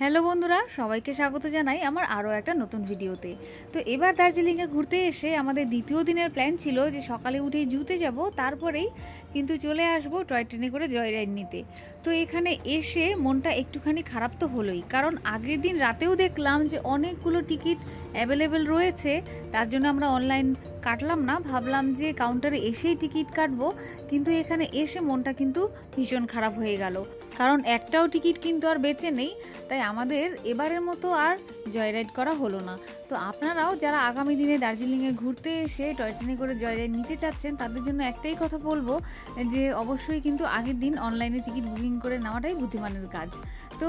Hello বন্ধুরা, সবাইকে স্বাগত জানাই আমার আরও একটা নতুন ভিডিওতে। তো এবার দার্জিলিংয়ে ঘুরতে এসে আমাদের দ্বিতীয় দিনের প্ল্যান ছিল যে সকালে উঠেই জুতে যাব, তারপরেই কিন্তু চলে আসবো টয় ট্রেনে করে জয় রাইড নিতে। তো এখানে এসে মনটা একটুখানি খারাপ তো হলোই, কারণ আগের দিন রাতেও দেখলাম যে অনেকগুলো টিকিট অ্যাভেলেবেল রয়েছে। তার জন্য আমরা অনলাইন কাটলাম না, ভাবলাম যে কাউন্টারে এসেই টিকিট কাটবো, কিন্তু এখানে এসে মনটা কিন্তু ভীষণ খারাপ হয়ে গেল, কারণ একটাও টিকিট কিন্তু আর বেঁচে নেই। তাই আমাদের এবারের মতো আর জয় রাইড করা হলো না। তো আপনারাও যারা আগামী দিনে দার্জিলিংয়ে ঘুরতে এসে টয় ট্রেনে করে জয় রাইড নিতে চাচ্ছেন, তাদের জন্য একটাই কথা বলবো যে অবশ্যই কিন্তু আগের দিন অনলাইনে টিকিট বুকিং করে নেওয়াটাই বুদ্ধিমানের কাজ। তো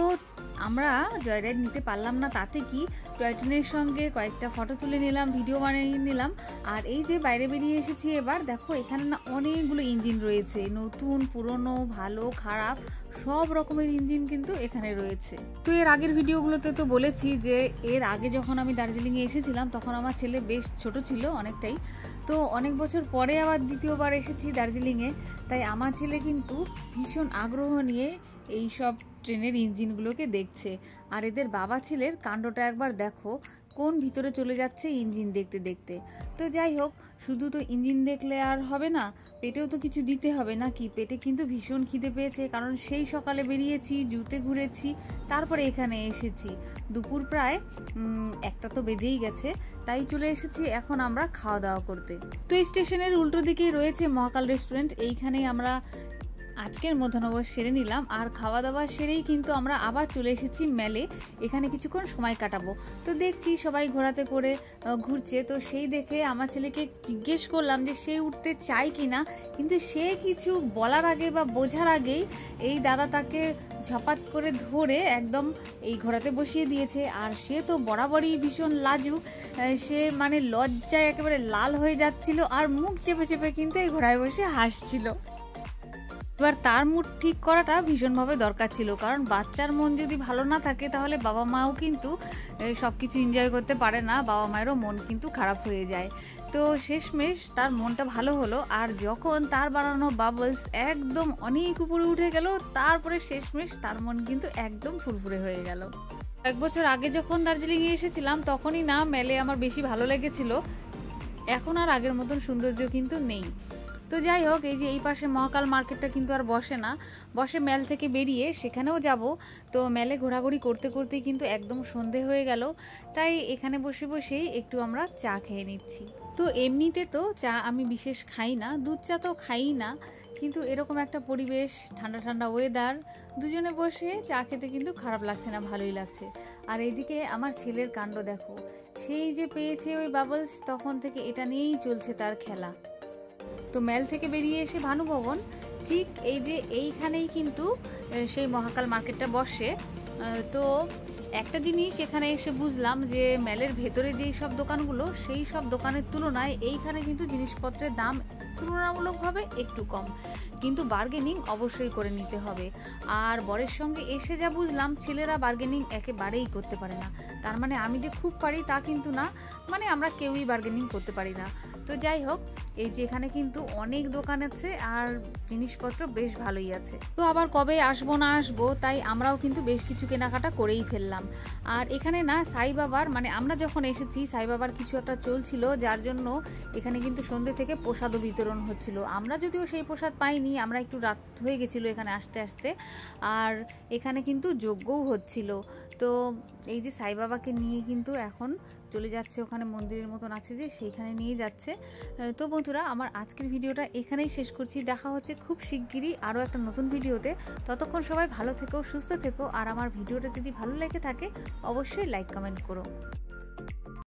আমরা জয় রাইড নিতে পারলাম না, তাতে কি টয় ট্রেনের সঙ্গে কয়েকটা ফটো তুলে নিলাম, ভিডিও বানিয়ে নিলাম। আর এই যে বাইরে বেরিয়ে এসেছি এবার, দেখো এখানে না অনেকগুলো ইঞ্জিন রয়েছে, নতুন পুরনো ভালো খারাপ সব রকমের ইঞ্জিন কিন্তু এখানে রয়েছে। তো এর আগের ভিডিওগুলোতে তো বলেছি যে এর আগে যখন আমি দার্জিলিংয়ে এসেছিলাম তখন আমার ছেলে বেশ ছোট ছিল অনেকটাই। তো অনেক বছর পরে আবার দ্বিতীয়বার এসেছি দার্জিলিংয়ে, তাই আমার ছেলে কিন্তু ভীষণ আগ্রহ নিয়ে এই সব ট্রেনের ইঞ্জিনগুলোকে দেখছে। আর এদের বাবা ছেলের কাণ্ডটা একবার দেখো, কোন ভিতরে চলে যাচ্ছে ইঞ্জিন দেখতে দেখতে। তো যাই হোক, শুধু তো ইঞ্জিন দেখলে আর হবে না, পেটেও তো কিছু দিতে হবে নাকি। পেটে কিন্তু ভীষণ খিদে পেয়েছে, কারণ সেই সকালে বেরিয়েছি, জুতে ঘুরেছি, তারপরে এখানে এসেছি। দুপুর প্রায় একটা তো বেজেই গেছে, তাই চলে এসেছি এখন আমরা খাওয়া দাওয়া করতে। তো এই স্টেশনের উল্টো দিকেই রয়েছে মহাকাল রেস্টুরেন্ট, এইখানেই আমরা আজকের মধ্যাহ্নভোজ সেরে নিলাম। আর খাওয়া দাওয়া সেরেই কিন্তু আমরা আবার চলে এসেছি মেলে, এখানে কিছুক্ষণ সময় কাটাবো। তো দেখছি সবাই ঘোরাতে করে ঘুরছে, তো সেই দেখে আমার ছেলেকে জিজ্ঞেস করলাম যে সে উঠতে চায় কিনা, কিন্তু সে কিছু বলার আগে বা বোঝার আগেই এই দাদা তাকে ঝপাত করে ধরে একদম এই ঘোরাতে বসিয়ে দিয়েছে। আর সে তো বরাবরই ভীষণ লাজুক, সে মানে লজ্জায় একেবারে লাল হয়ে যাচ্ছিল, আর মুখ চেপে চেপে কিন্তু এই ঘোড়ায় বসে হাসছিল। এবার তার মুড ঠিক করাটা ভীষণভাবে দরকার ছিল, কারণ বাচ্চার মন যদি ভালো না থাকে তাহলে বাবা মাও কিন্তু সব কিছু এনজয় করতে পারে না, বাবা মায়েরও মন কিন্তু খারাপ হয়ে যায়। তো শেষমেশ তার মনটা ভালো হলো, আর যখন তার বানানো বাবলস একদম অনেক উপরে উঠে গেল, তারপরে শেষমেশ তার মন কিন্তু একদম ফুরফুরে হয়ে গেল। এক বছর আগে যখন দার্জিলিংয়ে এসেছিলাম তখনই না মেলে আমার বেশি ভালো লেগেছিল, এখন আর আগের মতন সৌন্দর্য কিন্তু নেই। তো যাই হোক, এই যে এই পাশে মহাকাল মার্কেটটা কিন্তু আর বসে না, বসে মেল থেকে বেরিয়ে, সেখানেও যাব। তো মেলে ঘোরাঘুরি করতে করতেই কিন্তু একদম সন্ধে হয়ে গেল, তাই এখানে বসে বসেই একটু আমরা চা খেয়ে নিচ্ছি। তো এমনিতে তো চা আমি বিশেষ খাই না, দুধ চা তো খাই না, কিন্তু এরকম একটা পরিবেশ, ঠান্ডা ঠান্ডা ওয়েদার, দুজনে বসে চা খেতে কিন্তু খারাপ লাগছে না, ভালোই লাগছে। আর এইদিকে আমার ছেলের কাণ্ড দেখো, সেই যে পেয়েছে ওই বাবলস, তখন থেকে এটা নিয়েই চলছে তার খেলা। তো মেল থেকে বেরিয়ে এসে ভানুভবন, ঠিক এই যে এইখানেই কিন্তু সেই মহাকাল মার্কেটটা বসে। তো একটা জিনিস এখানে এসে বুঝলাম যে মেলের ভেতরে যেই সব দোকানগুলো, সেই সব দোকানের তুলনায় এইখানে কিন্তু জিনিসপত্রের দাম তুলনামূলকভাবে একটু কম, কিন্তু বার্গেনিং অবশ্যই করে নিতে হবে। আর বরের সঙ্গে এসে যা বুঝলাম, ছেলেরা বার্গেনিং একেবারেই করতে পারে না। তার মানে আমি যে খুব পারি তা কিন্তু না, মানে আমরা কেউই বার্গেনিং করতে পারি না। তো যাই হোক, এই যে এখানে কিন্তু অনেক দোকান আছে আর জিনিসপত্র বেশ ভালোই আছে। তো আবার কবে আসবো না আসবো, তাই আমরাও কিন্তু বেশ কিছু কেনাকাটা করেই ফেললাম। আর এখানে না সাই বাবার, মানে আমরা যখন এসেছি সাই বাবার কিছু একটা চলছিল, যার জন্য এখানে কিন্তু সন্ধ্যে থেকে প্রসাদও বিতরণ হচ্ছিল। আমরা যদিও সেই প্রসাদ পাইনি, আমরা একটু রাত হয়ে গেছিলো এখানে আসতে আসতে। আর এখানে কিন্তু যজ্ঞও হচ্ছিল। তো এই যে সাই বাবাকে নিয়ে কিন্তু এখন চলে যাচ্ছে, ওখানে মন্দিরের মতন আছে যে সেইখানে নিয়ে যাচ্ছে। তো বন্ধুরা, আমার আজকের ভিডিওটা এখানেই শেষ করছি, দেখা হচ্ছে খুব শিগগিরই আরও একটা নতুন ভিডিওতে। ততক্ষণ সবাই ভালো থেকো, সুস্থ থেকো, আর আমার ভিডিওটা যদি ভালো লেগে থাকে অবশ্যই লাইক কমেন্ট করো।